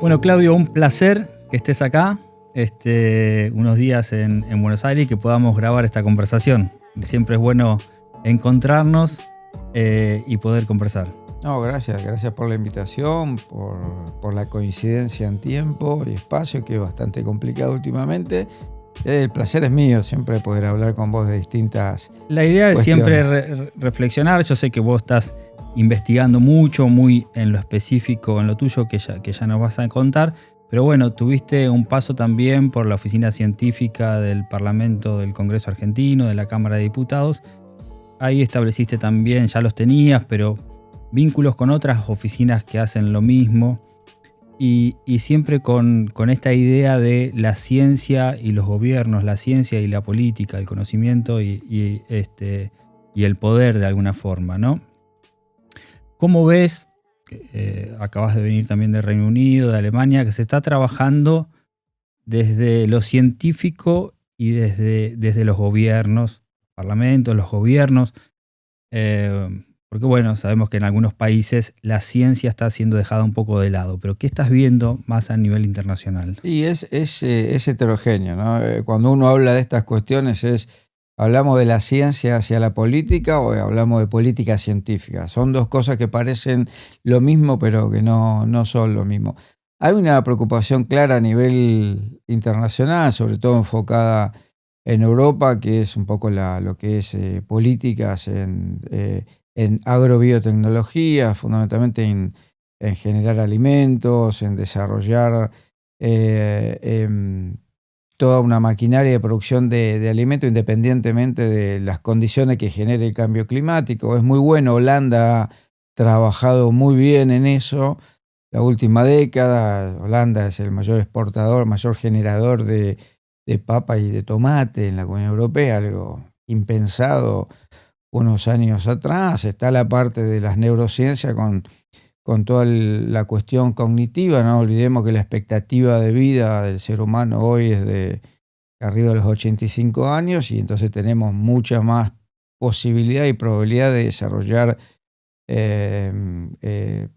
Bueno, Claudio, un placer que estés acá unos días en Buenos Aires y que podamos grabar esta conversación. Siempre es bueno encontrarnos y poder conversar. No, gracias por la invitación, por la coincidencia en tiempo y espacio, que es bastante complicado últimamente. El placer es mío, siempre poder hablar con vos de distintas La idea es cuestiones. siempre reflexionar. Yo sé que vos estás investigando mucho, muy en lo específico, en lo tuyo, que ya nos vas a contar. Pero bueno, tuviste un paso también por la oficina científica del Parlamento del Congreso Argentino, de la Cámara de Diputados. Ahí estableciste también, ya los tenías, pero vínculos con otras oficinas que hacen lo mismo. Y siempre con esta idea de la ciencia y los gobiernos, la ciencia y la política, el conocimiento y el poder de alguna forma, ¿no? ¿Cómo ves, acabas de venir también del Reino Unido, de Alemania, que se está trabajando desde lo científico y desde los gobiernos, parlamentos, los gobiernos? Porque bueno, sabemos que en algunos países la ciencia está siendo dejada un poco de lado, pero ¿qué estás viendo más a nivel internacional? Y es heterogéneo, ¿no? Cuando uno habla de estas cuestiones ¿hablamos de la ciencia hacia la política o hablamos de política científica? Son dos cosas que parecen lo mismo, pero que no son lo mismo. Hay una preocupación clara a nivel internacional, sobre todo enfocada en Europa, que es un poco lo que es políticas en agrobiotecnología, fundamentalmente en generar alimentos, en desarrollar toda una maquinaria de producción de alimentos independientemente de las condiciones que genere el cambio climático. Es muy bueno, Holanda ha trabajado muy bien en eso la última década. Holanda es el mayor exportador, mayor generador de papa y de tomate en la Unión Europea, algo impensado unos años atrás. Está la parte de las neurociencias con toda la cuestión cognitiva. No olvidemos que la expectativa de vida del ser humano hoy es de arriba de los 85 años y entonces tenemos mucha más posibilidad y probabilidad de desarrollar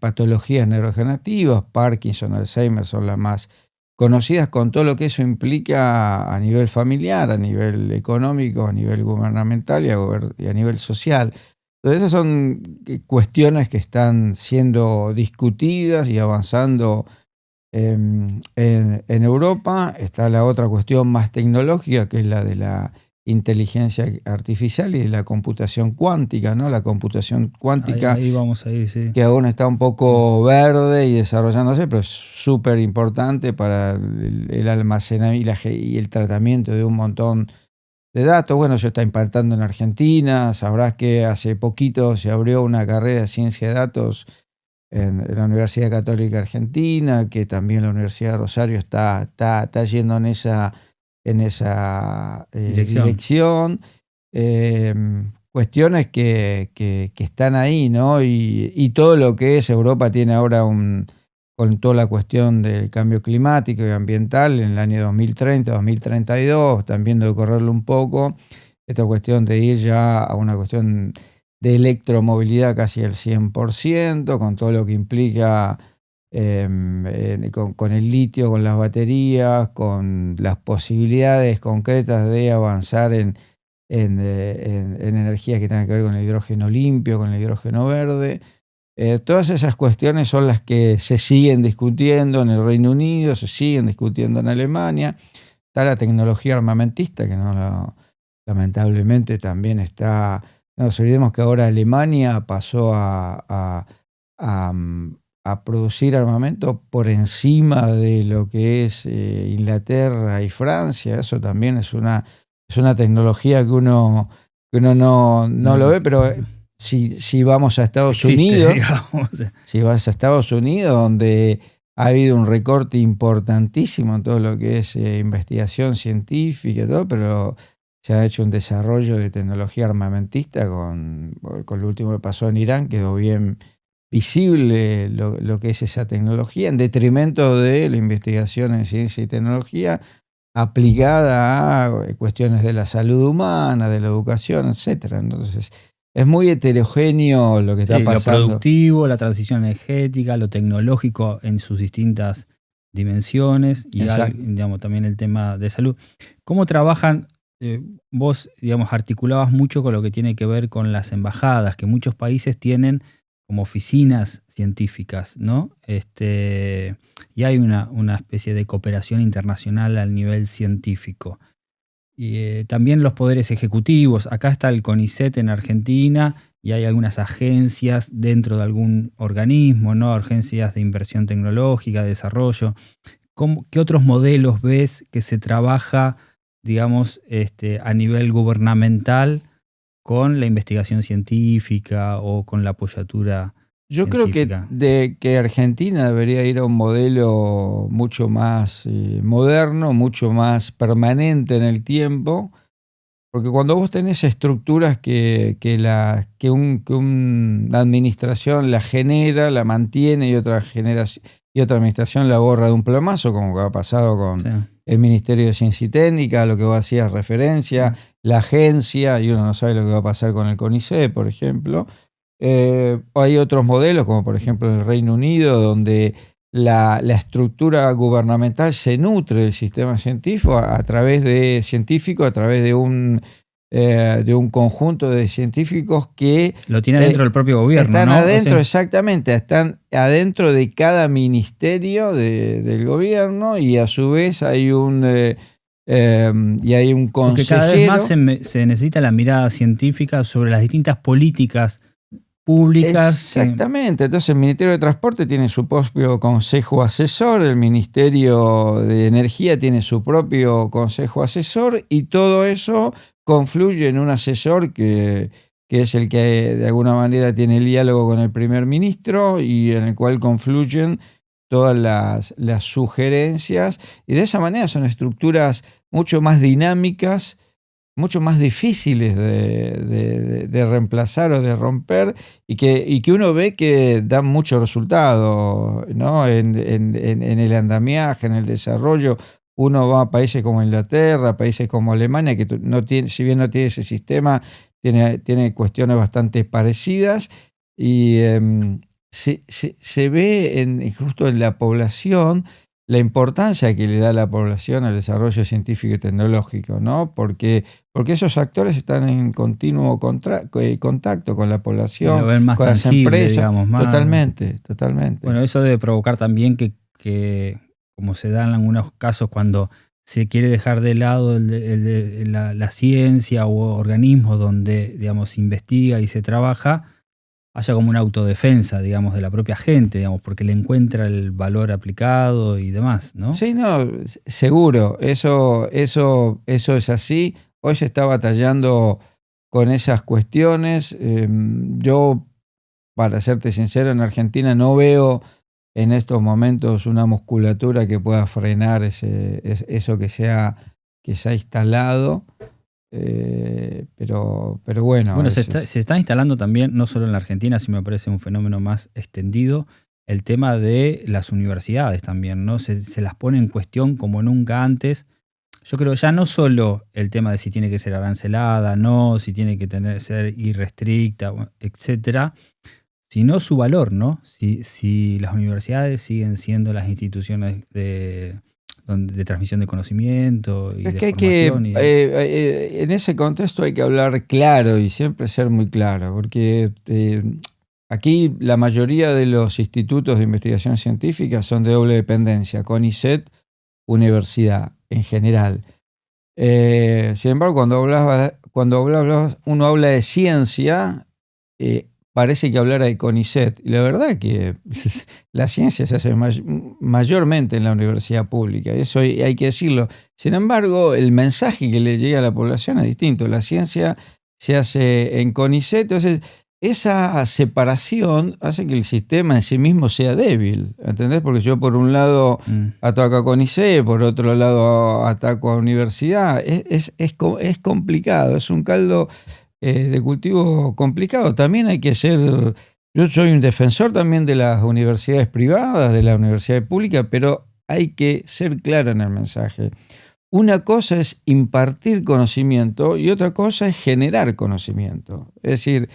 patologías neurodegenerativas. Parkinson, Alzheimer son las más conocidas, con todo lo que eso implica a nivel familiar, a nivel económico, a nivel gubernamental y a nivel social. Entonces esas son cuestiones que están siendo discutidas y avanzando en Europa. Está la otra cuestión más tecnológica, que es la de la inteligencia artificial y la computación cuántica, ¿no? La computación cuántica, Ahí vamos a ir, sí. que aún está un poco verde y desarrollándose, pero es súper importante para el almacenamiento y el tratamiento de un montón de datos. Bueno, eso está impactando en Argentina. Sabrás que hace poquito se abrió una carrera de ciencia de datos en la Universidad Católica Argentina, que también la Universidad de Rosario está yendo en esa dirección. Cuestiones que están ahí, ¿no? Y todo lo que es Europa tiene ahora con toda la cuestión del cambio climático y ambiental en el año 2030, 2032, están viendo de correrlo un poco, esta cuestión de ir ya a una cuestión de electromovilidad casi al 100%, con todo lo que implica con el litio, con las baterías, con las posibilidades concretas de avanzar en energías que tengan que ver con el hidrógeno limpio, con el hidrógeno verde. Todas esas cuestiones son las que se siguen discutiendo en el Reino Unido, se siguen discutiendo en Alemania. Está la tecnología armamentista, que lamentablemente también está. No nos olvidemos que ahora Alemania pasó a producir armamento por encima de lo que es Inglaterra y Francia. Eso también es una tecnología que uno no lo ve, pero si vamos a Estados Unidos, digamos. Si vas a Estados Unidos, donde ha habido un recorte importantísimo en todo lo que es investigación científica y todo, pero se ha hecho un desarrollo de tecnología armamentista con lo último que pasó en Irán. Quedó bien visible lo que es esa tecnología, en detrimento de la investigación en ciencia y tecnología aplicada a cuestiones de la salud humana, de la educación, etc. Entonces, es muy heterogéneo lo que está Sí, lo pasando. productivo, la transición energética, lo tecnológico en sus distintas dimensiones y Exacto. digamos, también el tema de salud. ¿Cómo trabajan? Vos, digamos, articulabas mucho con lo que tiene que ver con las embajadas, que muchos países tienen como oficinas científicas, ¿no? Y hay una especie de cooperación internacional al nivel científico. Y también los poderes ejecutivos. Acá está el CONICET en Argentina y hay algunas agencias dentro de algún organismo, ¿no? Agencias de inversión tecnológica, de desarrollo. ¿Qué otros modelos ves que se trabaja, digamos, a nivel gubernamental con la investigación científica o con la apoyatura Yo creo científica? que Argentina debería ir a un modelo mucho más moderno, mucho más permanente en el tiempo, porque cuando vos tenés estructuras que una administración la genera, la mantiene y otra administración la borra de un plumazo, como ha pasado con Sí. el Ministerio de Ciencia y Técnica, a lo que vos hacías referencia, la agencia, y uno no sabe lo que va a pasar con el CONICET, por ejemplo. Hay otros modelos, como por ejemplo el Reino Unido, donde la estructura gubernamental se nutre del sistema científico a través de un conjunto de científicos que Lo tiene dentro del propio gobierno, están ¿no? adentro, exactamente, están adentro de cada ministerio del gobierno, y a su vez hay un Porque cada vez más consejero. se necesita la mirada científica sobre las distintas políticas públicas que... Exactamente, entonces el Ministerio de Transporte tiene su propio consejo asesor, el Ministerio de Energía tiene su propio consejo asesor, y todo eso confluye en un asesor que es el que de alguna manera tiene el diálogo con el primer ministro, y en el cual confluyen todas las sugerencias, y de esa manera son estructuras mucho más dinámicas, mucho más difíciles de reemplazar o de romper, y que uno ve que dan mucho resultado, ¿no? En el andamiaje, en el desarrollo. Uno va a países como Inglaterra, países como Alemania, que no tiene, si bien no tiene ese sistema, tiene cuestiones bastante parecidas, y se ve justo en la población la importancia que le da la población al desarrollo científico y tecnológico, ¿no? Porque esos actores están en continuo contacto con la Y lo población, ven más con las tangible, empresas. digamos, más... Totalmente, totalmente. Bueno, eso debe provocar también que como se da en algunos casos cuando se quiere dejar de lado la ciencia o organismos donde, digamos, se investiga y se trabaja, haya como una autodefensa, digamos, de la propia gente, digamos, porque le encuentra el valor aplicado y demás, ¿no? Sí, no, seguro, eso es así. Hoy se está batallando con esas cuestiones. Yo, para serte sincero, en Argentina no veo en estos momentos una musculatura que pueda frenar eso que se ha instalado. Pero bueno, Bueno, se está instalando también, no solo en la Argentina, sino me parece un fenómeno más extendido, el tema de las universidades también, ¿no? Se las pone en cuestión como nunca antes. Yo creo ya no solo el tema de si tiene que ser arancelada, no, si tiene que ser irrestricta, etcétera, sino su valor, ¿no? Si las universidades siguen siendo las instituciones de transmisión de conocimiento y es de que formación. en ese contexto hay que hablar claro y siempre ser muy claro, porque aquí la mayoría de los institutos de investigación científica son de doble dependencia, CONICET, universidad en general. Sin embargo, uno habla de ciencia, parece que hablara de CONICET. Y la verdad que la ciencia se hace mayormente en la universidad pública, eso hay que decirlo. Sin embargo, el mensaje que le llega a la población es distinto. La ciencia se hace en CONICET, entonces esa separación hace que el sistema en sí mismo sea débil, ¿entendés? Porque yo por un lado ataco a CONICET, por otro lado ataco a universidad. Es complicado, es un caldo de cultivo complicado. También hay que ser... Yo soy un defensor también de las universidades privadas, de la universidad pública, pero hay que ser claro en el mensaje. Una cosa es impartir conocimiento y otra cosa es generar conocimiento. Es decir,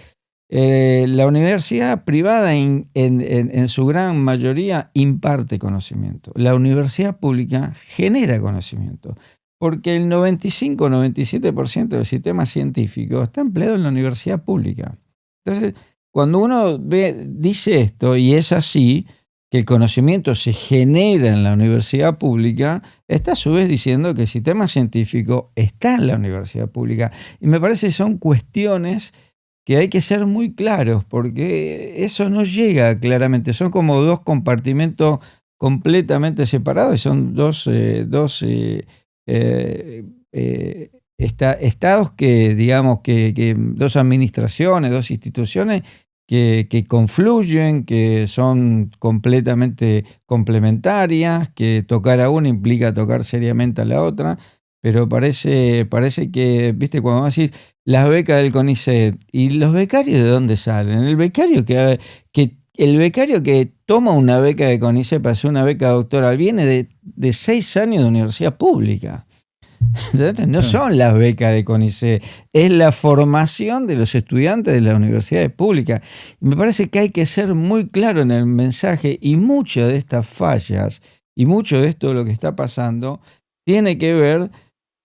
La universidad privada en su gran mayoría imparte conocimiento. La universidad pública genera conocimiento, porque el 95-97% del sistema científico está empleado en la universidad pública. Entonces, cuando uno dice esto, y es así, que el conocimiento se genera en la universidad pública, está a su vez diciendo que el sistema científico está en la universidad pública. Y me parece que son cuestiones que hay que ser muy claros, porque eso no llega claramente. Son como dos compartimentos completamente separados, y son dos estados que, digamos, que dos administraciones, dos instituciones que confluyen, que son completamente complementarias, que tocar a una implica tocar seriamente a la otra, pero parece que, viste, cuando decís las becas del CONICET, ¿y los becarios de dónde salen? El becario que toma una beca de CONICET para hacer una beca doctoral viene de 6 años de universidad pública. No son las becas de CONICET, es la formación de los estudiantes de las universidades públicas. Y me parece que hay que ser muy claro en el mensaje, y muchas de estas fallas y mucho de esto lo que está pasando tiene que ver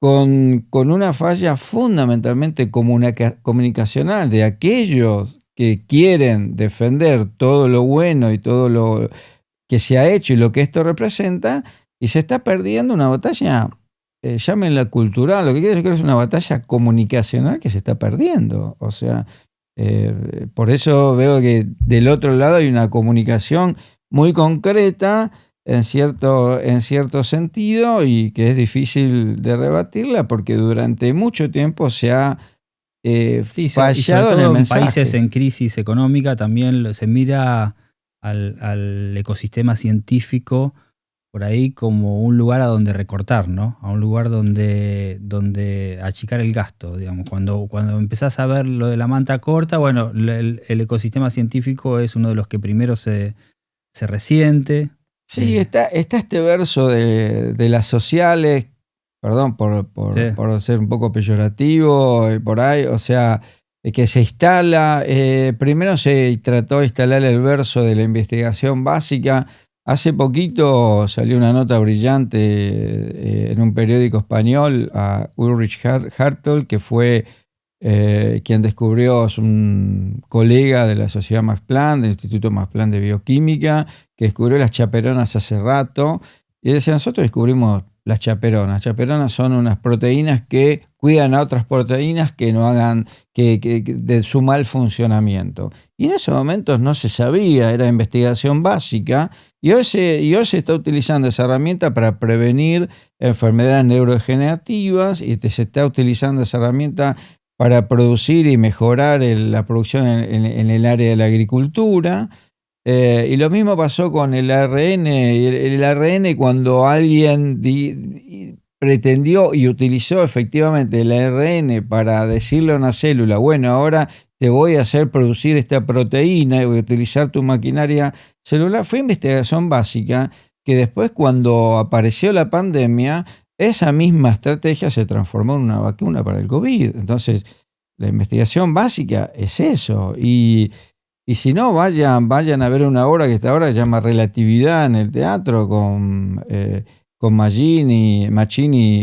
con una falla fundamentalmente comunicacional de aquellos que quieren defender todo lo bueno y todo lo que se ha hecho y lo que esto representa, y se está perdiendo una batalla, llámenla cultural, lo que quiero decir es una batalla comunicacional que se está perdiendo. O sea, por eso veo que del otro lado hay una comunicación muy concreta en cierto sentido, y que es difícil de rebatirla porque durante mucho tiempo se ha fallado en el mensaje. En países en crisis económica también se mira al ecosistema científico por ahí como un lugar a donde recortar, ¿no? A un lugar donde achicar el gasto, digamos. Cuando empezás a ver lo de la manta corta, bueno, el ecosistema científico es uno de los que primero se resiente. Sí, está este verso de las sociales, perdón por ser un poco peyorativo, por ahí, o sea, que se instala, primero se trató de instalar el verso de la investigación básica. Hace poquito salió una nota brillante en un periódico español a Ulrich Hartl, que fue quien descubrió, es un colega de la Sociedad Max Planck, del Instituto Max Planck de Bioquímica, que descubrió las chaperonas hace rato. Y decía, nosotros descubrimos las chaperonas. Las chaperonas son unas proteínas que cuidan a otras proteínas que no hagan de su mal funcionamiento. Y en esos momentos no se sabía, era investigación básica, y hoy se está utilizando esa herramienta para prevenir enfermedades neurodegenerativas, y se está utilizando esa herramienta para producir y mejorar la producción en el área de la agricultura. Y lo mismo pasó con el ARN. El ARN, cuando alguien pretendió y utilizó efectivamente el ARN para decirle a una célula, bueno, ahora te voy a hacer producir esta proteína y voy a utilizar tu maquinaria celular, fue investigación básica, que después, cuando apareció la pandemia, esa misma estrategia se transformó en una vacuna para el COVID. Entonces, la investigación básica es eso. Y si no, vayan a ver una obra que esta ahora se llama Relatividad en el teatro con Maccini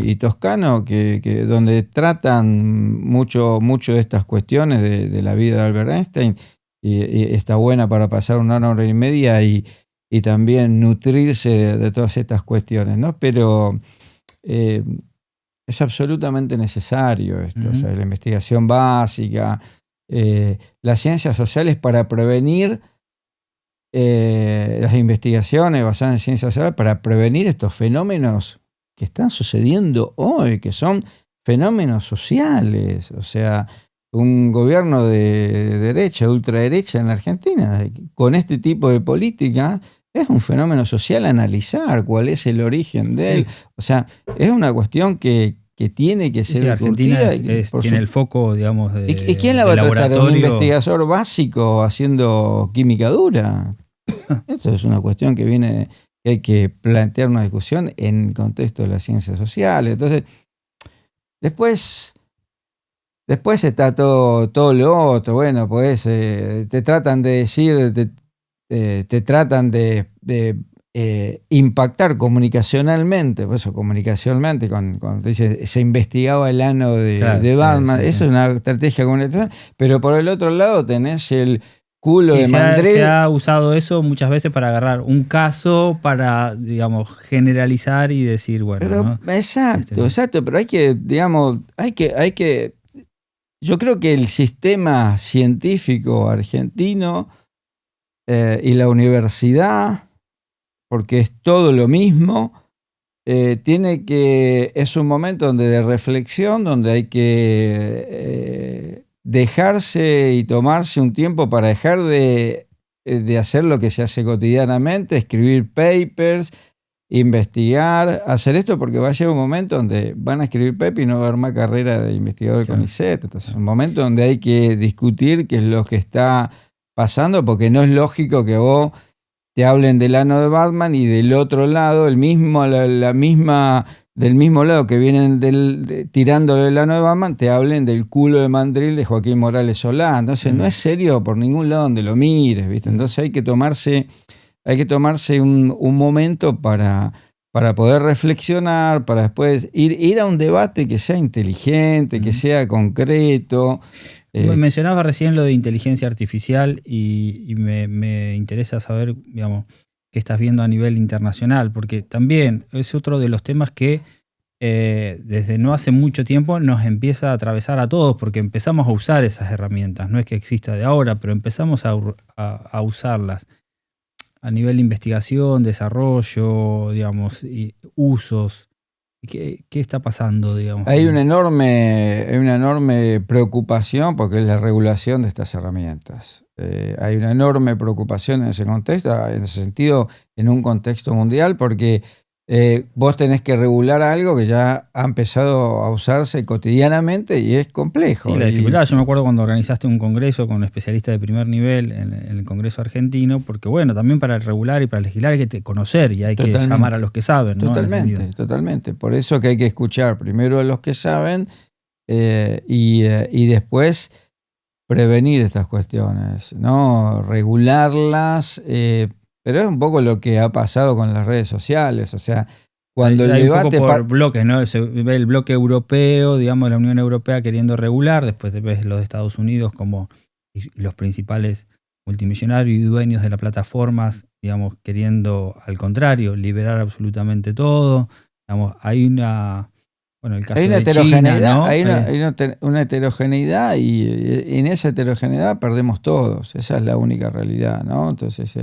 y Toscano, donde tratan mucho de estas cuestiones de la vida de Albert Einstein, y está buena para pasar una hora y media y también nutrirse de todas estas cuestiones, ¿no? Pero es absolutamente necesario esto, o sea, la investigación básica, las ciencias sociales para prevenir, las investigaciones basadas en ciencias sociales para prevenir estos fenómenos que están sucediendo hoy, que son fenómenos sociales. O sea, un gobierno de derecha, ultraderecha en la Argentina, con este tipo de política, es un fenómeno social a analizar cuál es el origen de él. O sea, es una cuestión que tiene que ser Argentina tiene el foco, digamos, de ¿Y quién la va a tratar? ¿Un investigador básico haciendo química dura? Esto es una cuestión que hay que plantear una discusión en el contexto de las ciencias sociales. Entonces, después, Después está todo lo otro. Bueno, pues te tratan de decir, te tratan de impactar comunicacionalmente, por eso comunicacionalmente, cuando te dice se investigaba el ano Claro, de sí, Batman, sí, eso sí. es una estrategia comunicacional, pero por el otro lado tenés el culo Sí, de se Mandril. ha usado eso muchas veces para agarrar un caso, para, digamos, generalizar y decir, bueno, Pero ¿no? exacto, pero hay que, digamos, yo creo que el sistema científico argentino y la universidad, porque es todo lo mismo, es un momento de reflexión, donde hay que dejarse y tomarse un tiempo para dejar de hacer lo que se hace cotidianamente, escribir papers, investigar, hacer esto, porque va a llegar un momento donde van a escribir papers y no va a haber más carrera de investigador del Claro, CONICET. Entonces es un momento donde hay que discutir qué es lo que está pasando, porque no es lógico que vos te hablen del ano de Batman y del otro lado, del mismo lado que vienen tirándole el ano de Batman, te hablen del culo de mandril de Joaquín Morales Solá. Entonces no es serio por ningún lado donde lo mires, ¿viste? Entonces hay que tomarse un momento para poder reflexionar, para después ir a un debate que sea inteligente, que sea concreto. Mencionaba recién lo de inteligencia artificial y me interesa saber, digamos, qué estás viendo a nivel internacional, porque también es otro de los temas que desde no hace mucho tiempo nos empieza a atravesar a todos, porque empezamos a usar esas herramientas. No es que exista de ahora, pero empezamos a usarlas a nivel de investigación, desarrollo, digamos, y usos. ¿Qué está pasando, digamos? Hay una enorme preocupación porque es la regulación de estas herramientas. Hay una enorme preocupación en ese contexto, en ese sentido, en un contexto mundial, porque vos tenés que regular algo que ya ha empezado a usarse cotidianamente y es complejo. Sí, la dificultad. Yo me acuerdo cuando organizaste un congreso con especialistas de primer nivel en el Congreso argentino, porque bueno, también para regular y para legislar hay que conocer y hay que llamar a los que saben, ¿no? Totalmente. Por eso que hay que escuchar primero a los que saben y después prevenir estas cuestiones, ¿no? Regularlas, pero es un poco lo que ha pasado con las redes sociales, o sea, cuando hay un poco por bloques, ¿no? Se ve el bloque europeo, digamos, la Unión Europea queriendo regular, después ves los de Estados Unidos como los principales multimillonarios y dueños de las plataformas, digamos, queriendo, al contrario, liberar absolutamente todo. Digamos, hay una... Bueno, el caso hay una de heterogeneidad, China, ¿no? hay una heterogeneidad y en esa heterogeneidad perdemos todos, esa es la única realidad, ¿no? Entonces,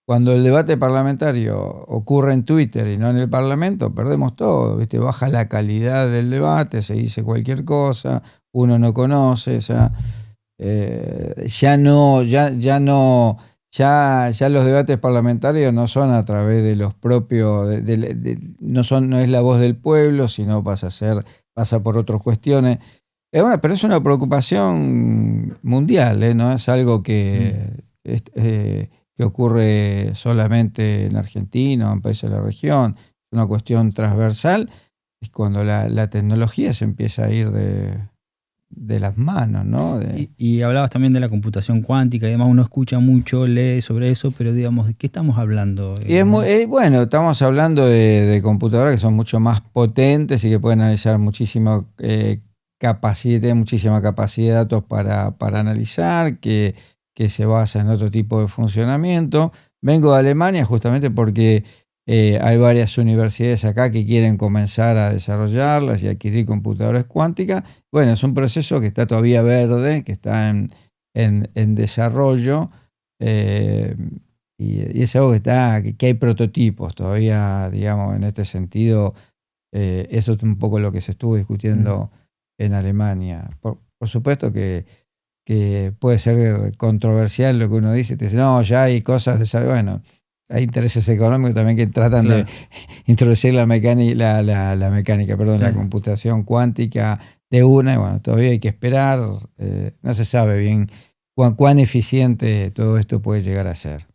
cuando el debate parlamentario ocurre en Twitter y no en el Parlamento, perdemos todo, ¿viste? Baja la calidad del debate, se dice cualquier cosa, uno no conoce, o sea, ya los debates parlamentarios no son a través de los propios, no es la voz del pueblo, sino pasa por otras cuestiones. Pero es una preocupación mundial, no es algo que ocurre solamente en Argentina o en países de la región, es una cuestión transversal, es cuando la tecnología se empieza a ir de las manos, ¿no? Y hablabas también de la computación cuántica y además uno escucha mucho, lee sobre eso, pero digamos, ¿de qué estamos hablando? Y bueno, estamos hablando de computadoras que son mucho más potentes y que pueden analizar muchísima capacidad, tienen muchísima capacidad de datos para analizar, que se basa en otro tipo de funcionamiento. Vengo de Alemania justamente porque hay varias universidades acá que quieren comenzar a desarrollarlas y adquirir computadoras cuánticas. Bueno, es un proceso que está todavía verde, que está en desarrollo y es algo que hay prototipos todavía, digamos, en este sentido. Eso es un poco lo que se estuvo discutiendo en Alemania. Por supuesto que puede ser controversial lo que uno dice, te dice, no, ya hay cosas de bueno, hay intereses económicos también que tratan de introducir la computación cuántica de una, y bueno, todavía hay que esperar, no se sabe bien cuán eficiente todo esto puede llegar a ser.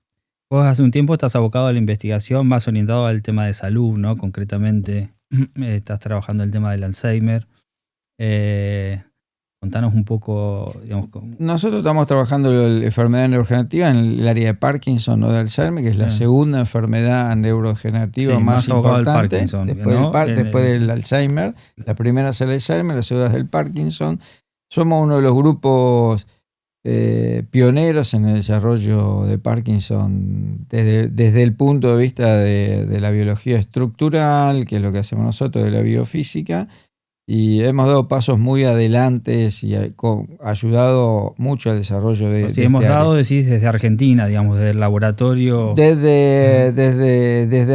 Vos hace un tiempo estás abocado a la investigación, más orientado al tema de salud, ¿no? Concretamente, estás trabajando el tema del Alzheimer. Contanos un poco, digamos. Nosotros estamos trabajando la enfermedad neurodegenerativa en el área de Parkinson o de Alzheimer, que es la segunda enfermedad neurodegenerativa Sí, más importante, Parkinson, después, ¿no? después del Alzheimer. La primera es el Alzheimer, la segunda es el Parkinson. Somos uno de los grupos pioneros en el desarrollo de Parkinson desde el punto de vista de la biología estructural, que es lo que hacemos nosotros, de la biofísica, y hemos dado pasos muy adelantes y ayudado mucho al desarrollo de hemos este dado, área. decís, desde Argentina, digamos, desde el laboratorio. Desde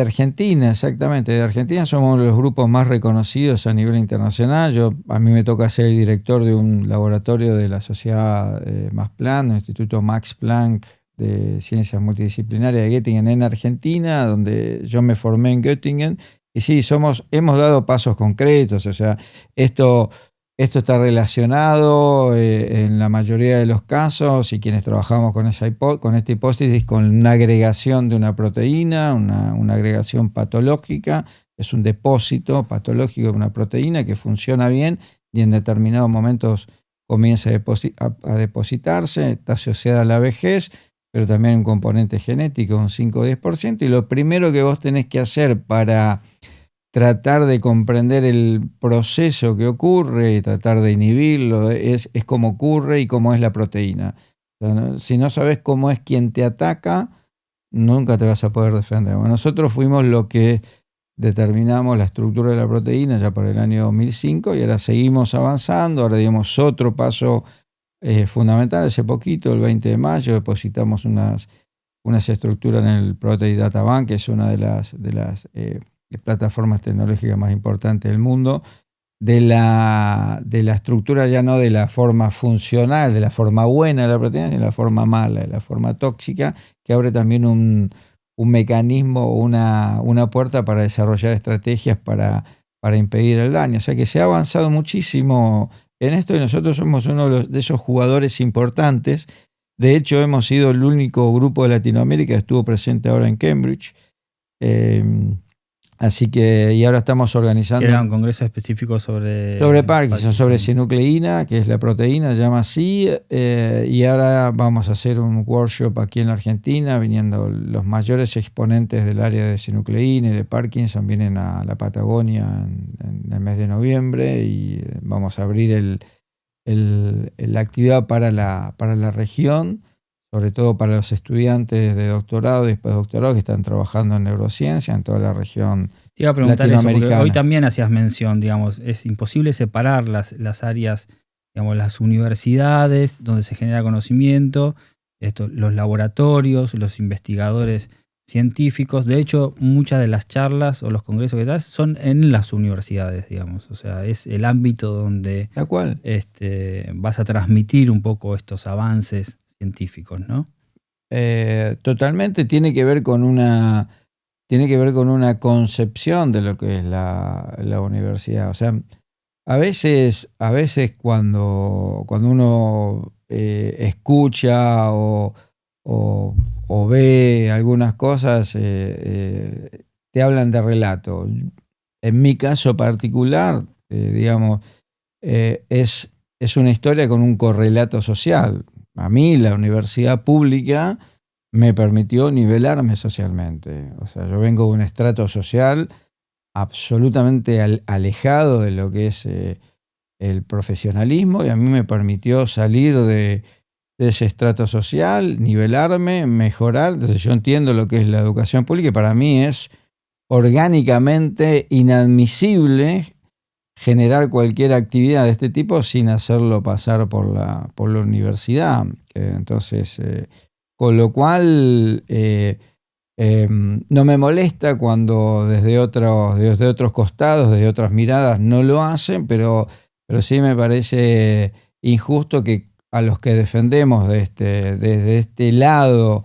Argentina, exactamente. Desde Argentina somos uno de los grupos más reconocidos a nivel internacional. A mí me toca ser el director de un laboratorio de la Sociedad Max Planck, el Instituto Max Planck de Ciencias Multidisciplinarias de Göttingen en Argentina, donde yo me formé en Göttingen. Y sí, hemos dado pasos concretos. O sea, esto está relacionado en la mayoría de los casos, y quienes trabajamos con esta hipótesis, con una agregación de una proteína, una agregación patológica. Es un depósito patológico de una proteína que funciona bien y en determinados momentos comienza a depositarse, está asociada a la vejez, pero también un componente genético, un 5 o 10%. Y lo primero que vos tenés que hacer para tratar de comprender el proceso que ocurre y tratar de inhibirlo es cómo ocurre y cómo es la proteína. O sea, si no sabes cómo es quien te ataca, nunca te vas a poder defender. Bueno, nosotros fuimos lo que determinamos la estructura de la proteína ya por el año 2005, y ahora seguimos avanzando. Ahora dimos otro paso fundamental. Hace poquito, el 20 de mayo, depositamos unas estructuras en el Protein Data Bank, que es una de las plataformas tecnológicas más importantes del mundo, de la estructura, ya no de la forma funcional, de la forma buena de la proteína, sino de la forma mala, de la forma tóxica, que abre también un mecanismo, una puerta para desarrollar estrategias para impedir el daño. O sea que se ha avanzado muchísimo en esto, y nosotros somos uno de esos jugadores importantes. De hecho, hemos sido el único grupo de Latinoamérica que estuvo presente ahora en Cambridge. Así que, y ahora estamos organizando. Era un congreso específico sobre Parkinson, sobre sinucleína, que es la proteína, se llama así. Y ahora vamos a hacer un workshop aquí en la Argentina, viniendo los mayores exponentes del área de sinucleína y de Parkinson, vienen a la Patagonia en el mes de noviembre, y vamos a abrir la actividad para la región, sobre todo para los estudiantes de doctorado y postdoctorado que están trabajando en neurociencia en toda la región latinoamericana. Te iba a preguntar eso, porque hoy también hacías mención, digamos, es imposible separar las áreas, digamos, las universidades donde se genera conocimiento, los laboratorios, los investigadores científicos. De hecho, muchas de las charlas o los congresos que das son en las universidades, digamos. O sea, es el ámbito donde vas a transmitir un poco estos avances científicos, ¿no? Totalmente. Tiene que ver con una concepción de lo que es la universidad. O sea, a veces cuando uno escucha o ve algunas cosas, te hablan de relato. En mi caso particular, digamos, es una historia con un correlato social. A mí la universidad pública me permitió nivelarme socialmente. O sea, yo vengo de un estrato social absolutamente alejado de lo que es el profesionalismo, y a mí me permitió salir de ese estrato social, nivelarme, mejorar. Entonces yo entiendo lo que es la educación pública, y para mí es orgánicamente inadmisible generar cualquier actividad de este tipo sin hacerlo pasar por la universidad. Entonces, con lo cual no me molesta cuando desde otros costados, desde otras miradas no lo hacen, pero sí me parece injusto que a los que defendemos desde este lado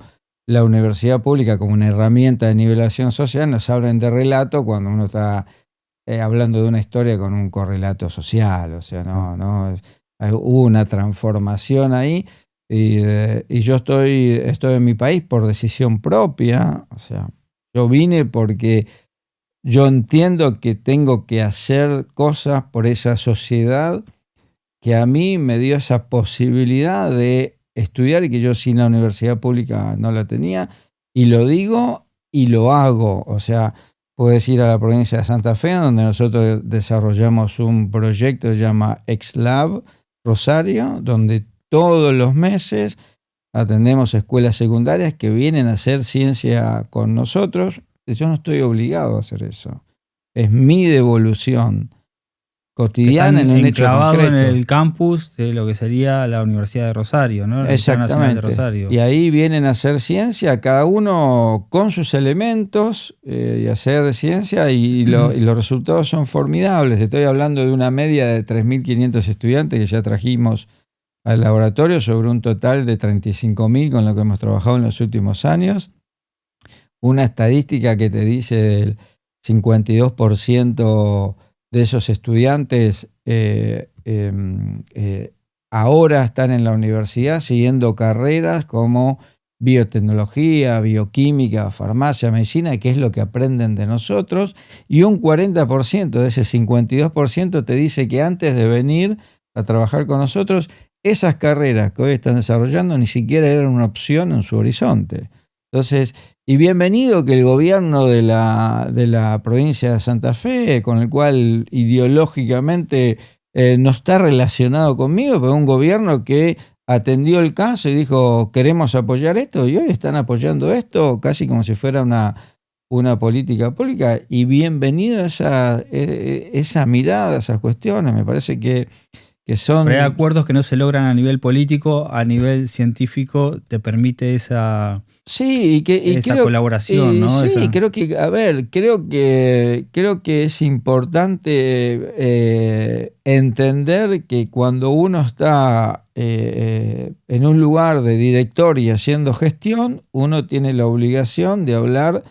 la universidad pública como una herramienta de nivelación social nos hablen de relato cuando uno está hablando de una historia con un correlato social. O sea, no hubo una transformación ahí, y yo estoy en mi país por decisión propia. O sea, yo vine porque yo entiendo que tengo que hacer cosas por esa sociedad que a mí me dio esa posibilidad de estudiar y que yo sin la universidad pública no la tenía, y lo digo y lo hago. O sea, puedes ir a la provincia de Santa Fe, donde nosotros desarrollamos un proyecto que se llama XLab Rosario, donde todos los meses atendemos escuelas secundarias que vienen a hacer ciencia con nosotros. Yo no estoy obligado a hacer eso. Es mi devolución cotidiana en un hecho concreto. En el campus de lo que sería la Universidad de Rosario, ¿no? La Universidad Nacional de Rosario. Y ahí vienen a hacer ciencia, cada uno con sus elementos, y hacer ciencia, y los resultados son formidables. Estoy hablando de una media de 3.500 estudiantes que ya trajimos al laboratorio sobre un total de 35.000 con lo que hemos trabajado en los últimos años. Una estadística que te dice del 52% de esos estudiantes ahora están en la universidad siguiendo carreras como biotecnología, bioquímica, farmacia, medicina, que es lo que aprenden de nosotros, y un 40% de ese 52% te dice que antes de venir a trabajar con nosotros, esas carreras que hoy están desarrollando ni siquiera eran una opción en su horizonte. Entonces, y bienvenido que el gobierno de la provincia de Santa Fe, con el cual ideológicamente no está relacionado conmigo, pero un gobierno que atendió el caso y dijo, queremos apoyar esto, y hoy están apoyando esto casi como si fuera una política pública, y bienvenido esa mirada, esas cuestiones. Me parece que son... Pero hay acuerdos que no se logran a nivel político, a nivel científico te permite esa... Sí, esa colaboración, ¿no? Sí, creo que es importante entender que cuando uno está en un lugar de director y haciendo gestión, uno tiene la obligación de hablar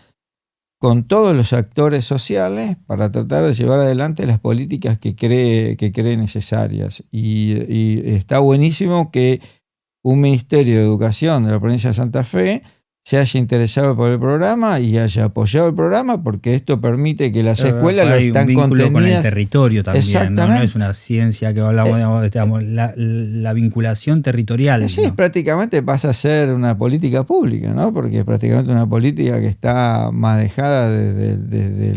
con todos los actores sociales para tratar de llevar adelante las políticas que cree necesarias. Y está buenísimo que un Ministerio de Educación de la provincia de Santa Fe se haya interesado por el programa y haya apoyado el programa, porque esto permite que las escuelas lo están contenidas con el territorio también. Exactamente. No es una ciencia que hablamos, digamos, la vinculación territorial. Sí, ¿no? Prácticamente pasa a ser una política pública, ¿no? Porque es prácticamente una política que está manejada desde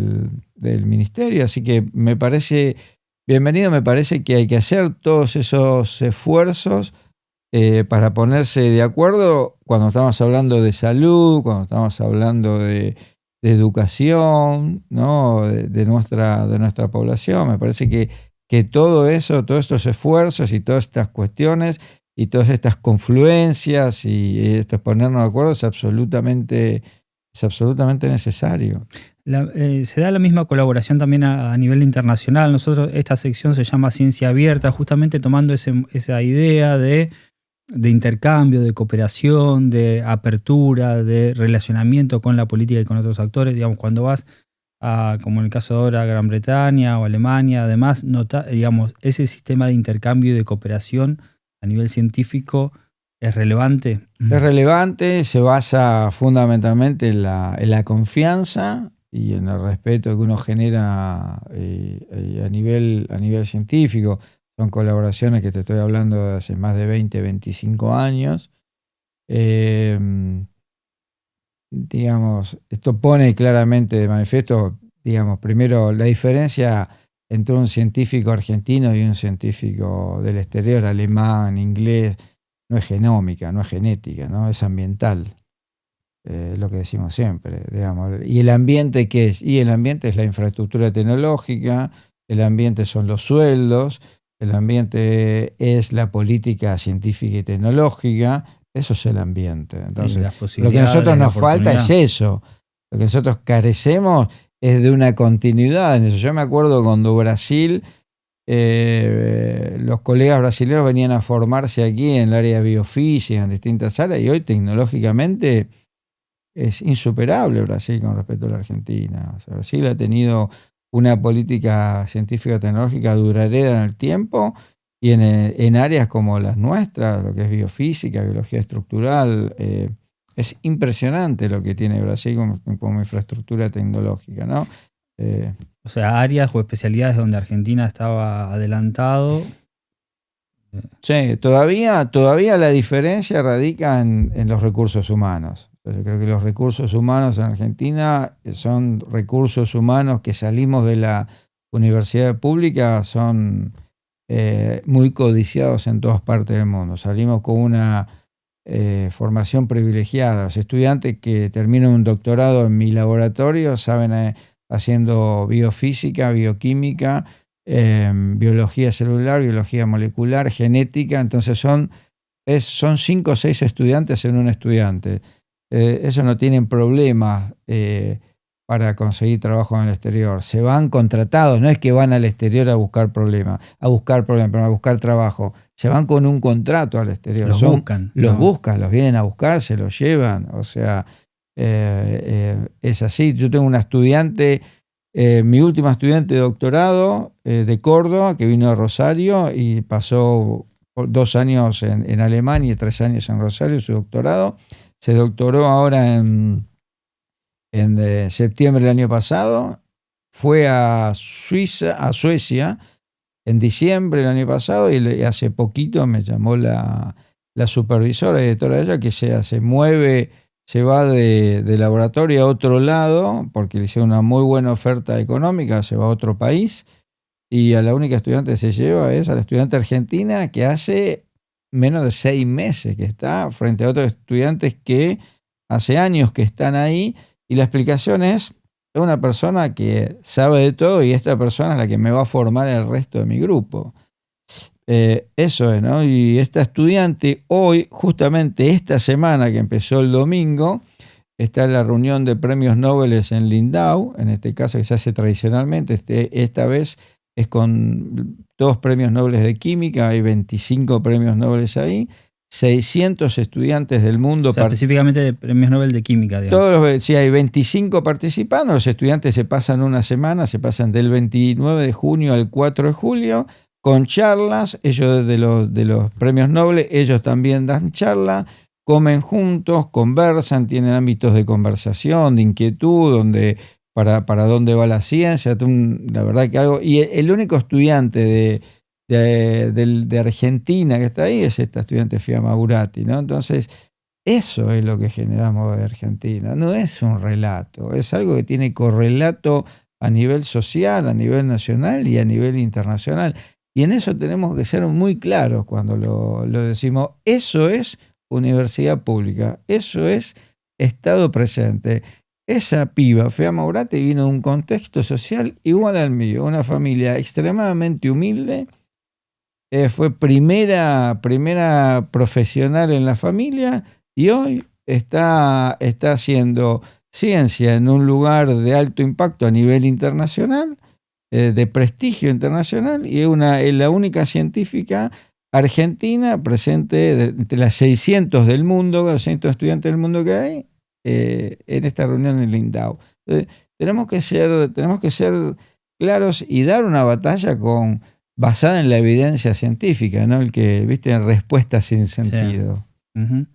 el ministerio. Así que me parece bienvenido, me parece que hay que hacer todos esos esfuerzos para ponerse de acuerdo cuando estamos hablando de salud, cuando estamos hablando de educación, ¿no? de nuestra población. Me parece que todo eso, todos estos esfuerzos y todas estas cuestiones y todas estas confluencias y estos ponernos de acuerdo es absolutamente necesario. Se da la misma colaboración también a nivel internacional. Nosotros, esta sección se llama Ciencia Abierta, justamente tomando esa idea de intercambio, de cooperación, de apertura, de relacionamiento con la política y con otros actores. Digamos, cuando vas a, como en el caso de ahora, Gran Bretaña o Alemania, además, digamos, ese sistema de intercambio y de cooperación a nivel científico es relevante. Es relevante, se basa fundamentalmente en la confianza y en el respeto que uno genera a nivel científico. Son colaboraciones que te estoy hablando de hace más de 20, 25 años. Digamos, esto pone claramente de manifiesto, digamos, primero la diferencia entre un científico argentino y un científico del exterior, alemán, inglés, no es genómica, no es genética, ¿no? Es ambiental. Lo que decimos siempre, digamos. ¿Y el ambiente qué es? Y el ambiente es la infraestructura tecnológica, el ambiente son los sueldos, el ambiente es la política científica y tecnológica, eso es el ambiente. Entonces, lo que a nosotros nos falta es eso. Lo que nosotros carecemos es de una continuidad en eso. Yo me acuerdo cuando Brasil, los colegas brasileños venían a formarse aquí en el área de biofísica, en distintas áreas, y hoy tecnológicamente es insuperable Brasil con respecto a la Argentina. O sea, Brasil ha tenido una política científica tecnológica duradera en el tiempo y en áreas como las nuestras, lo que es biofísica, biología estructural, es impresionante lo que tiene Brasil como infraestructura tecnológica, ¿no? O sea, áreas o especialidades donde Argentina estaba adelantado Sí, todavía la diferencia radica en los recursos humanos. Yo creo que los recursos humanos en Argentina son recursos humanos que salimos de la universidad pública, son muy codiciados en todas partes del mundo. Salimos con una formación privilegiada. Los estudiantes que terminan un doctorado en mi laboratorio saben haciendo biofísica, bioquímica, biología celular, biología molecular, genética. Entonces son 5 o 6 estudiantes en un estudiante. Ellos no tienen problemas para conseguir trabajo en el exterior. Se van contratados, no es que van al exterior a buscar trabajo. Se van con un contrato al exterior. Los buscan. Los vienen a buscar, se los llevan. O sea, es así. Yo tengo una estudiante, mi última estudiante de doctorado de Córdoba, que vino a Rosario y pasó 2 años en Alemania y 3 años en Rosario, su doctorado. Se doctoró ahora en septiembre del año pasado. Fue a Suecia en diciembre del año pasado y hace poquito me llamó la supervisora y directora de ella, que se mueve, se va de laboratorio a otro lado porque le hicieron una muy buena oferta económica, se va a otro país, y a la única estudiante que se lleva es a la estudiante argentina, que hace menos de 6 meses que está frente a otros estudiantes que hace años que están ahí, y la explicación es una persona que sabe de todo y esta persona es la que me va a formar el resto de mi grupo. Eso es, ¿no? Y esta estudiante hoy, justamente esta semana que empezó el domingo, está en la reunión de premios Nobel en Lindau, en este caso que se hace tradicionalmente, esta vez es con 2 premios Nobel de química, hay 25 premios Nobel ahí, 600 estudiantes del mundo. O sea, específicamente de premios Nobel de química, digamos. Sí, hay 25 participando, los estudiantes se pasan una semana, se pasan del 29 de junio al 4 de julio, con charlas. Ellos de los premios Nobel, ellos también dan charla, comen juntos, conversan, tienen ámbitos de conversación, de inquietud, donde para dónde va la ciencia, la verdad que algo. Y el único estudiante de Argentina que está ahí es esta estudiante Fiamma Burati, ¿no? Entonces, eso es lo que generamos de Argentina. No es un relato, es algo que tiene correlato a nivel social, a nivel nacional y a nivel internacional. Y en eso tenemos que ser muy claros cuando lo decimos. Eso es universidad pública, eso es Estado presente. Esa piba, Fiamma Burati, vino de un contexto social igual al mío, una familia extremadamente humilde. Fue primera profesional en la familia y hoy está haciendo ciencia en un lugar de alto impacto a nivel internacional, de prestigio internacional, y es la única científica argentina presente entre las 600 del mundo, 600 estudiantes del mundo que hay, en esta reunión en Lindau. Entonces, tenemos que ser claros y dar una batalla basada en la evidencia científica, ¿no? El que, viste, en respuestas sin sentido. Sí. Uh-huh.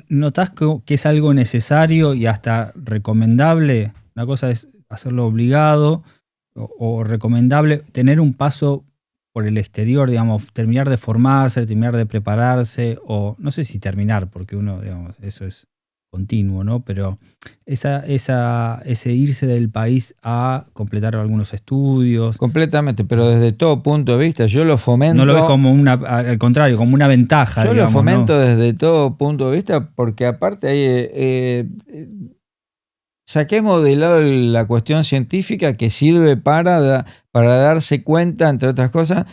¿Notás que es algo necesario y hasta recomendable? Una cosa es hacerlo obligado o recomendable, tener un paso por el exterior, digamos, terminar de formarse, terminar de prepararse, o no sé si terminar, porque uno, digamos, eso es continuo, ¿no? Pero ese irse del país a completar algunos estudios. Completamente, pero desde todo punto de vista, yo lo fomento. No lo ves como al contrario, como una ventaja. Yo digamos, lo fomento, ¿no? Desde todo punto de vista, porque aparte ahí saquemos de lado la cuestión científica que sirve para darse cuenta, entre otras cosas,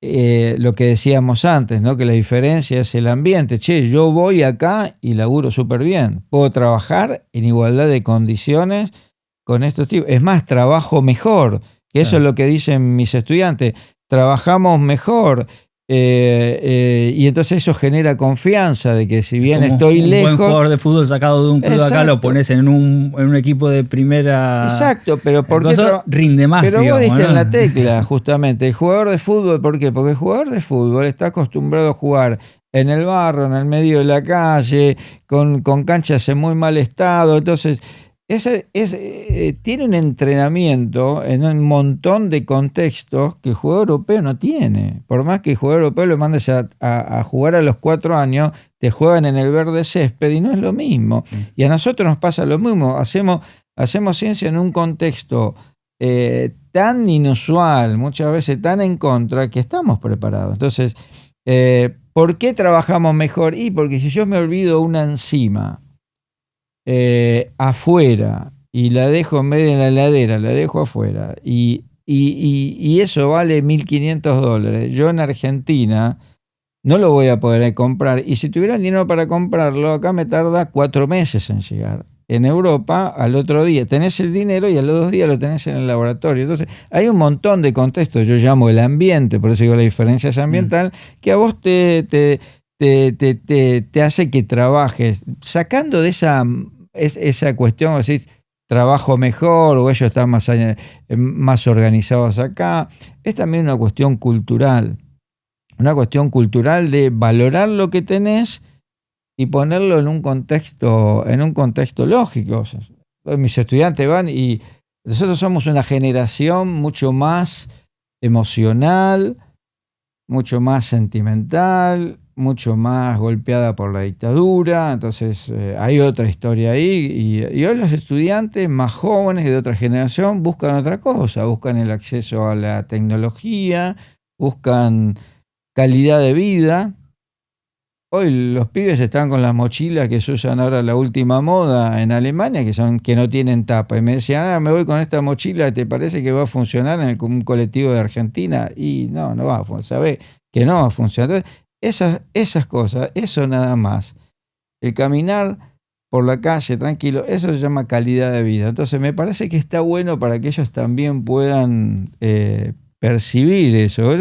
lo que decíamos antes, ¿no? Que la diferencia es el ambiente. Yo voy acá y laburo súper bien. Puedo trabajar en igualdad de condiciones con estos tipos. Es más, trabajo mejor. Que eso es lo que dicen mis estudiantes. Trabajamos mejor. Y entonces eso genera confianza de que si bien estoy lejos... Un buen jugador de fútbol sacado de un club acá lo pones en un equipo de primera... Exacto, pero ¿por qué rinde más? Pero digamos, vos diste, ¿no?, en la tecla, justamente. El jugador de fútbol, ¿por qué? Porque el jugador de fútbol está acostumbrado a jugar en el barro, en el medio de la calle, con canchas en muy mal estado. Entonces, tiene un entrenamiento en un montón de contextos que el jugador europeo no tiene. Por más que el jugador europeo lo mandes a jugar a los 4 años, te juegan en el verde césped y no es lo mismo. Y a nosotros nos pasa lo mismo. Hacemos ciencia en un contexto tan inusual, muchas veces tan en contra, que estamos preparados. Entonces, ¿por qué trabajamos mejor? Porque si yo me olvido una enzima afuera y la dejo en vez de la heladera, la dejo afuera y eso vale $1.500, yo en Argentina no lo voy a poder comprar, y si tuviera el dinero para comprarlo, acá me tarda 4 meses en llegar. En Europa, al otro día tenés el dinero y a los 2 días lo tenés en el laboratorio. Entonces, hay un montón de contextos, yo llamo el ambiente, por eso digo la diferencia es ambiental, que a vos te hace que trabajes, sacando de esa cuestión, decís, trabajo mejor o ellos están más organizados acá. Es también una cuestión cultural de valorar lo que tenés y ponerlo en un contexto lógico. O sea, mis estudiantes van y nosotros somos una generación mucho más emocional, mucho más sentimental, mucho más golpeada por la dictadura. Entonces hay otra historia ahí, y hoy los estudiantes más jóvenes de otra generación buscan otra cosa, buscan el acceso a la tecnología, buscan calidad de vida. Hoy los pibes están con las mochilas que se usan ahora, la última moda en Alemania, que no tienen tapa. Y me decían, me voy con esta mochila, ¿te parece que va a funcionar en un colectivo de Argentina? Y no va a funcionar, sabés que no va a funcionar. Entonces, esas cosas, eso nada más. El caminar por la calle tranquilo, eso se llama calidad de vida. Entonces me parece que está bueno para que ellos también puedan percibir eso.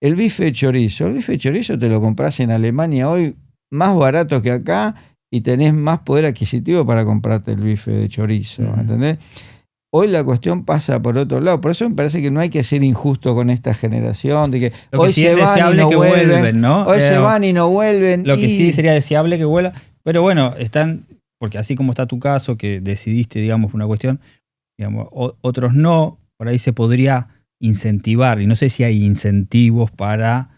El bife de chorizo te lo compras en Alemania hoy más barato que acá y tenés más poder adquisitivo para comprarte el bife de chorizo, ¿entendés? Hoy la cuestión pasa por otro lado. Por eso me parece que no hay que ser injusto con esta generación, de que hoy se van y no vuelven, ¿no? Hoy se van y no vuelven. Lo que sí sería deseable que vuelva. Pero bueno, porque así como está tu caso, que decidiste, digamos, por una cuestión, digamos, otros no, por ahí se podría incentivar, y no sé si hay incentivos para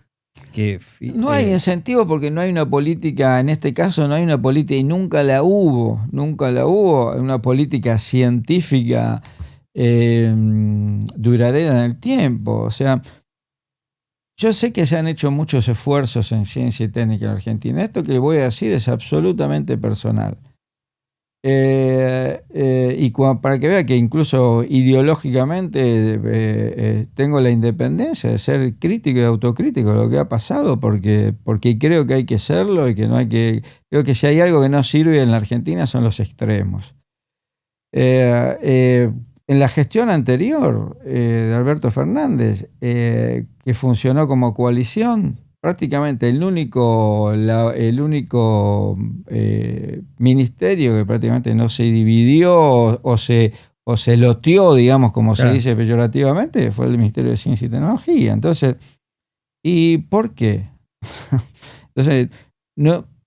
que... No hay incentivos porque no hay una política, en este caso no hay una política, y nunca la hubo, una política científica duradera en el tiempo. O sea, yo sé que se han hecho muchos esfuerzos en ciencia y técnica en Argentina. Esto que voy a decir es absolutamente personal. Para que vea que incluso ideológicamente tengo la independencia de ser crítico y autocrítico de lo que ha pasado, porque creo que hay que serlo y que no hay que... Creo que si hay algo que no sirve en la Argentina son los extremos. En la gestión anterior de Alberto Fernández, que funcionó como coalición, prácticamente el único ministerio que prácticamente no se dividió o se loteó, digamos, como se dice peyorativamente, fue el Ministerio de Ciencia y Tecnología. Entonces, ¿y por qué? Entonces,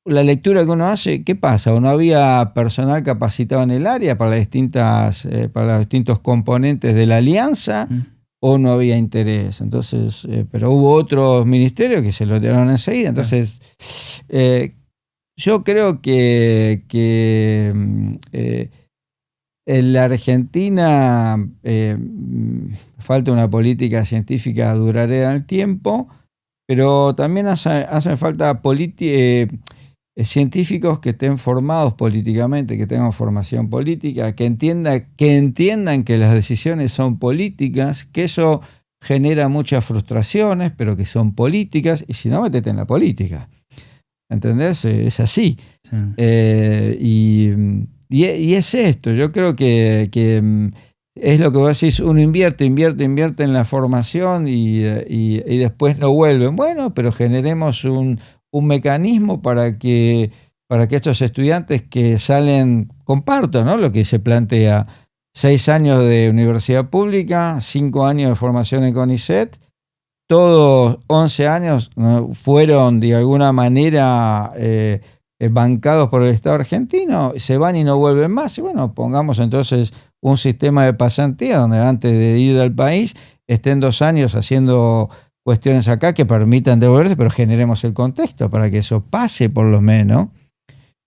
la lectura que uno hace, ¿qué pasa? ¿O no había personal capacitado en el área para los distintos componentes de la alianza? ¿O no había interés? Entonces, pero hubo otros ministerios que se lo dieron enseguida. Entonces, yo creo que en la Argentina falta una política científica duradera en el tiempo, pero también hacen falta científicos que estén formados políticamente, que tengan formación política, que entiendan que las decisiones son políticas, que eso genera muchas frustraciones, pero que son políticas, y si no, métete en la política. ¿Entendés? Es así. Sí. Y es esto, yo creo que es lo que vos decís, uno invierte en la formación y después no vuelven. Bueno, pero generemos un mecanismo para que estos estudiantes que salen, comparto, ¿no?, lo que se plantea, 6 años de universidad pública, 5 años de formación en CONICET, todos 11 años fueron de alguna manera bancados por el Estado argentino, se van y no vuelven más. Y bueno, pongamos entonces un sistema de pasantía donde antes de ir al país estén 2 años haciendo cuestiones acá que permitan devolverse, pero generemos el contexto para que eso pase por lo menos.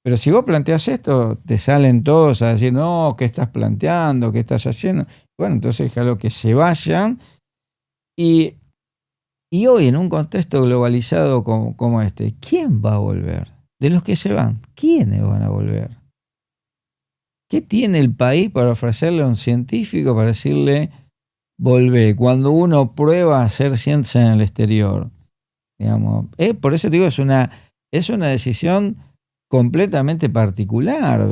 Pero si vos planteás esto, te salen todos a decir, no, ¿qué estás planteando? ¿Qué estás haciendo? Bueno, entonces déjalo que se vayan. Y hoy, en un contexto globalizado como este, ¿quién va a volver? De los que se van, ¿quiénes van a volver? ¿Qué tiene el país para ofrecerle a un científico para decirle, volvé? Cuando uno prueba a hacer ciencia en el exterior, digamos, por eso te digo, es una decisión completamente particular,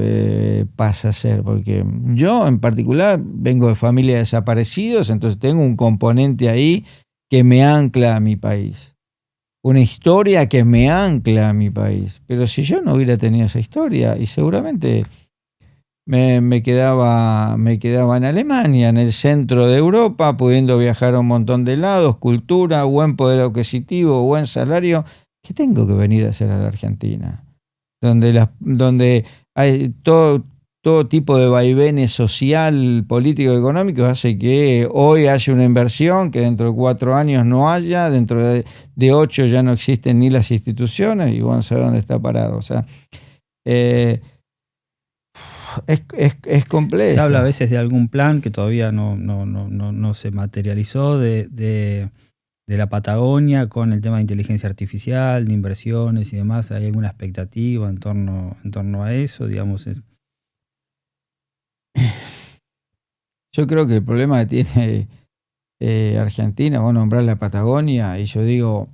pasa a ser, porque yo en particular vengo de familia de desaparecidos, entonces tengo un componente ahí que me ancla a mi país, una historia que me ancla a mi país. Pero si yo no hubiera tenido esa historia, y seguramente me quedaba en Alemania, en el centro de Europa, pudiendo viajar a un montón de lados, cultura, buen poder adquisitivo, buen salario, ¿qué tengo que venir a hacer a la Argentina? Donde hay todo tipo de vaivenes social, político, económico, hace que hoy haya una inversión que dentro de 4 años no haya, dentro de 8 ya no existen ni las instituciones y vamos a ver dónde está parado. O sea, es complejo. Se habla a veces de algún plan que todavía no se materializó de la Patagonia con el tema de inteligencia artificial, de inversiones y demás. ¿Hay alguna expectativa en torno a eso? Digamos, yo creo que el problema que tiene Argentina, vos nombrás la Patagonia, y yo digo,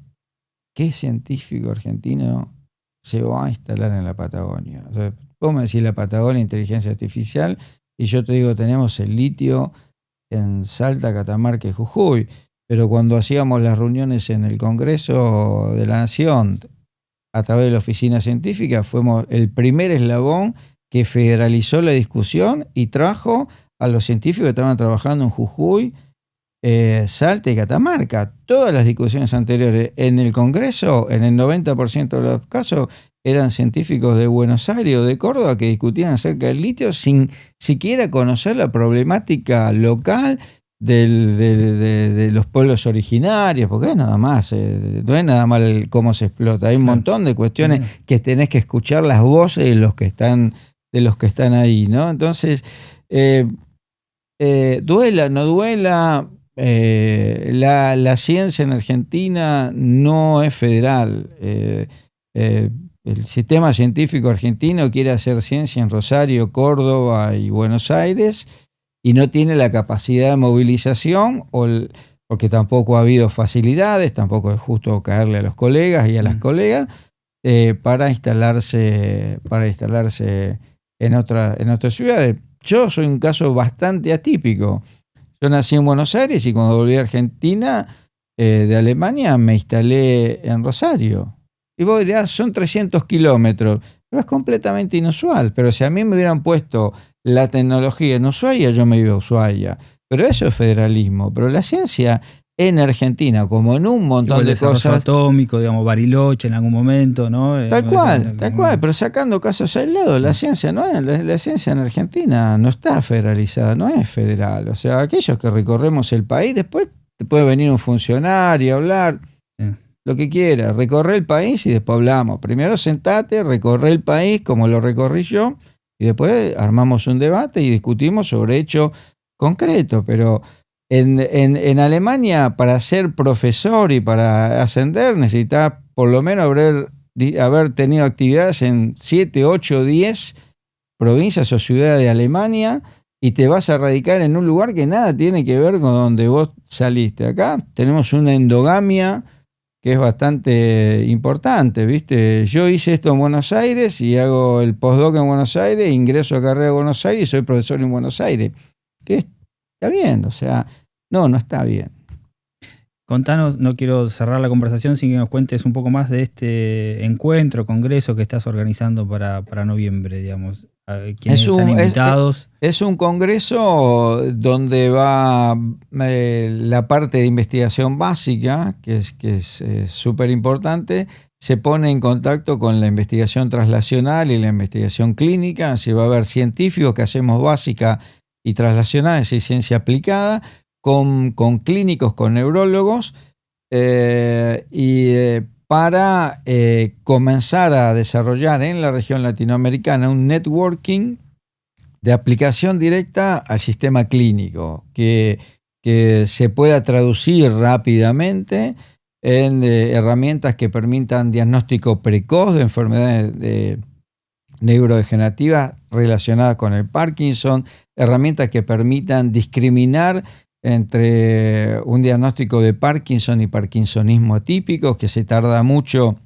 ¿qué científico argentino se va a instalar en la Patagonia? O sea, vos me decís la Patagonia, inteligencia artificial, y yo te digo, tenemos el litio en Salta, Catamarca y Jujuy. Pero cuando hacíamos las reuniones en el Congreso de la Nación, a través de la oficina científica, fuimos el primer eslabón que federalizó la discusión y trajo a los científicos que estaban trabajando en Jujuy, Salta y Catamarca. Todas las discusiones anteriores en el Congreso, en el 90% de los casos, eran científicos de Buenos Aires o de Córdoba que discutían acerca del litio sin siquiera conocer la problemática local de los pueblos originarios, porque no es nada más cómo se explota. Hay un montón de cuestiones que tenés que escuchar las voces de los que están ahí, ¿no? Entonces, duela, no duela, la ciencia en Argentina no es federal. El sistema científico argentino quiere hacer ciencia en Rosario, Córdoba y Buenos Aires, y no tiene la capacidad de movilización, porque tampoco ha habido facilidades, tampoco es justo caerle a los colegas y a las colegas, para instalarse en otras ciudades. Yo soy un caso bastante atípico. Yo nací en Buenos Aires y cuando volví a Argentina, de Alemania, me instalé en Rosario. Y vos dirás, son 300 kilómetros, pero es completamente inusual. Pero si a mí me hubieran puesto la tecnología en Ushuaia, yo me iba a Ushuaia. Pero eso es federalismo. Pero la ciencia en Argentina, como en un montón de cosas... atómico, digamos, Bariloche en algún momento, ¿no? Tal cual, pero sacando casos aislados, la ciencia la ciencia en Argentina no está federalizada, no es federal. O sea, aquellos que recorremos el país, después te puede venir un funcionario a hablar... lo que quieras, recorre el país y después hablamos. Primero sentate, recorre el país como lo recorrí yo y después armamos un debate y discutimos sobre hechos concretos. Pero en Alemania, para ser profesor y para ascender, necesitas por lo menos haber tenido actividades en 7, 8, 10 provincias o ciudades de Alemania y te vas a radicar en un lugar que nada tiene que ver con donde vos saliste. Acá tenemos una endogamia que es bastante importante, ¿viste? Yo hice esto en Buenos Aires y hago el postdoc en Buenos Aires, ingreso a carrera de Buenos Aires y soy profesor en Buenos Aires. ¿Qué está bien? O sea, no está bien. Contanos, no quiero cerrar la conversación sin que nos cuentes un poco más de este encuentro, congreso que estás organizando para noviembre, digamos. ¿Quiénes están invitados? Es un congreso donde va la parte de investigación básica, que es súper importante. se pone en contacto con la investigación translacional y la investigación clínica. Así va a haber científicos que hacemos básica y translacional, es decir, ciencia aplicada, con clínicos, con neurólogos, para comenzar a desarrollar en la región latinoamericana un networking de aplicación directa al sistema clínico, que se pueda traducir rápidamente en herramientas que permitan diagnóstico precoz de enfermedades neurodegenerativas relacionadas con el Parkinson, herramientas que permitan discriminar entre un diagnóstico de Parkinson y parkinsonismo atípico, que se tarda mucho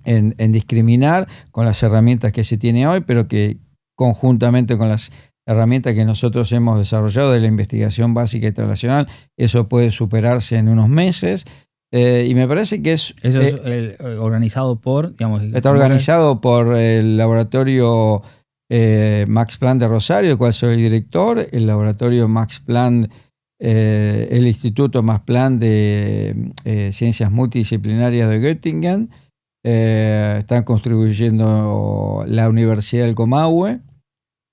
en discriminar con las herramientas que se tiene hoy, pero que conjuntamente con las herramientas que nosotros hemos desarrollado de la investigación básica y translacional, eso puede superarse en unos meses. Y me parece que eso es organizado por, digamos... Está organizado por el laboratorio Max Planck de Rosario, del cual soy director, el laboratorio Max Planck, el Instituto Max Planck de Ciencias Multidisciplinarias de Göttingen. Están contribuyendo la Universidad del Comahue,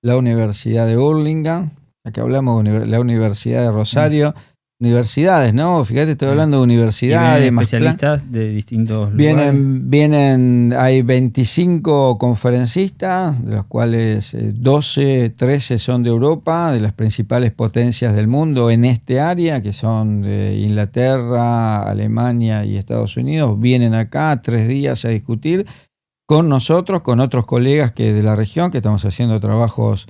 la Universidad de Hurlingham, aquí hablamos de la Universidad de Rosario, universidades, ¿no? Fíjate, estoy hablando de universidades. ¿Y vienen especialistas de distintos lugares? Hay 25 conferencistas, de los cuales 13 son de Europa, de las principales potencias del mundo en este área, que son de Inglaterra, Alemania y Estados Unidos. Vienen acá 3 días a discutir con nosotros, con otros colegas de la región, que estamos haciendo trabajos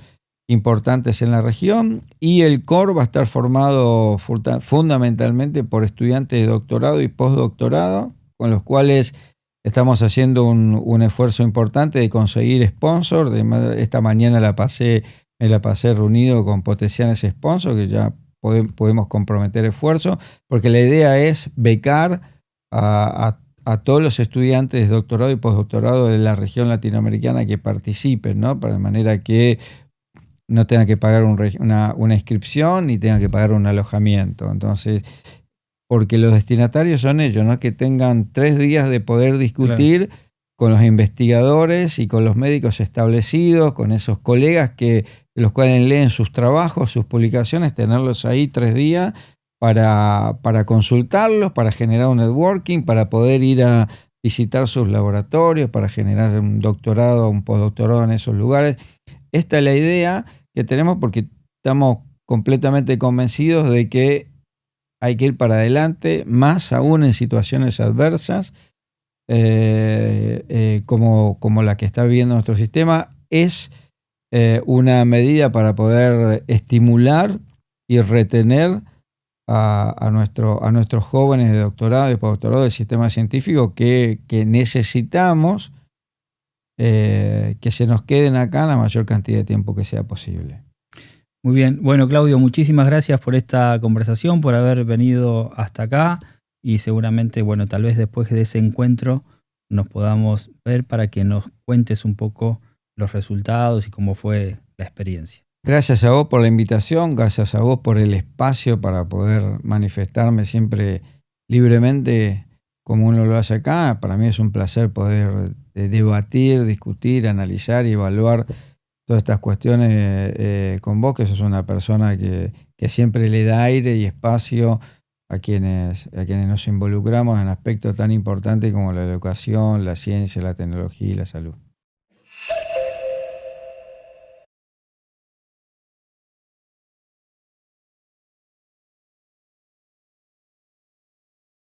importantes en la región, y el core va a estar formado fundamentalmente por estudiantes de doctorado y postdoctorado, con los cuales estamos haciendo un esfuerzo importante de conseguir sponsors. Esta mañana me la pasé reunido con potenciales sponsors, que ya podemos comprometer esfuerzos, porque la idea es becar a todos los estudiantes de doctorado y postdoctorado de la región latinoamericana que participen, ¿no? Para de manera que no tengan que pagar una inscripción ni tengan que pagar un alojamiento. Entonces, porque los destinatarios son ellos, ¿no? Que tengan 3 días de poder discutir, claro, con los investigadores y con los médicos establecidos, con esos colegas de los cuales leen sus trabajos, sus publicaciones, tenerlos ahí 3 días para consultarlos, para generar un networking, para poder ir a visitar sus laboratorios, para generar un doctorado, un postdoctorado en esos lugares. Esta es la idea que tenemos, porque estamos completamente convencidos de que hay que ir para adelante, más aún en situaciones adversas como la que está viviendo nuestro sistema. Es una medida para poder estimular y retener a nuestros jóvenes de doctorado y postdoctorado del sistema científico que necesitamos que se nos queden acá la mayor cantidad de tiempo que sea posible. Muy bien. Bueno, Claudio, muchísimas gracias por esta conversación, por haber venido hasta acá, y seguramente, bueno, tal vez después de ese encuentro nos podamos ver para que nos cuentes un poco los resultados y cómo fue la experiencia. Gracias a vos por la invitación, gracias a vos por el espacio para poder manifestarme siempre libremente como uno lo hace acá. Para mí es un placer poder debatir, discutir, analizar y evaluar todas estas cuestiones con vos, que sos una persona que siempre le da aire y espacio a quienes nos involucramos en aspectos tan importantes como la educación, la ciencia, la tecnología y la salud.